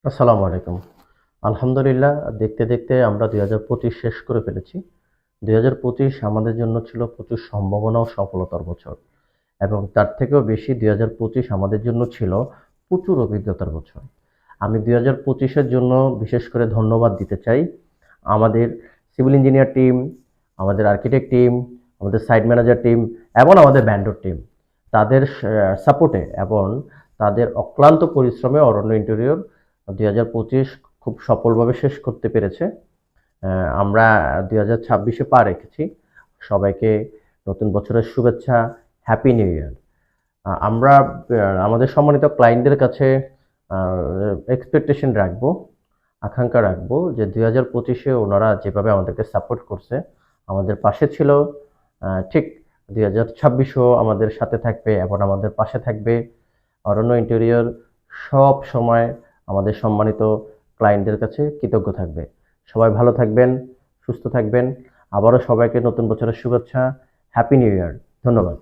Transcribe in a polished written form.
আসসালামু আলাইকুম। আলহামদুলিল্লাহ দেখতে, দেখতে আমরা ২০২৫ শেষ করে ফেলেছি। ২০২৫ আমাদের জন্য ছিল প্রচুর সম্ভাবনা ও সফলতার বছর এবং তার থেকেও বেশি ২০২৫ আমাদের জন্য ছিল প্রচুর অভিজ্ঞতার বছর। আমি ২০২৫ এর জন্য বিশেষ করে ধন্যবাদ দিতে চাই আমাদের সিভিল ইঞ্জিনিয়ার টিম, আমাদের আর্কিটেক্ট টিম, আমাদের সাইট ম্যানেজার টিম এবং আমাদের ভেন্ডর টিম। তাদের সাপোর্টে এবং তাদের অক্লান্ত পরিশ্রমে অরণ্য ইন্টেরিয়র ২০২৫ খুব সফলভাবে শেষ করতে পেরেছে। আমরা ২০২৬-এ পা রেখেছি। সবাইকে নতুন বছরের শুভেচ্ছা, হ্যাপি নিউ ইয়ার। আমরা আমাদের সম্মানিত ক্লায়েন্টদের কাছে এক্সপেকটেশন রাখবো, আকাঙ্ক্ষা রাখবো যে ২০২৫-এ ওনারা যেভাবে আমাদেরকে সাপোর্ট করছে, আমাদের পাশে ছিল, ঠিক ২০২৬-ও আমাদের সাথে থাকবে এবং আমাদের পাশে থাকবে। অরণ্য ইন্টেরিয়র সব সময় আমাদের সম্মানিত ক্লায়েন্টদের কাছে কৃতজ্ঞ থাকবে। সবাই ভালো থাকবেন, সুস্থ থাকবেন। আবারও সবাইকে নতুন বছরের শুভেচ্ছা। Happy new year. ধন্যবাদ।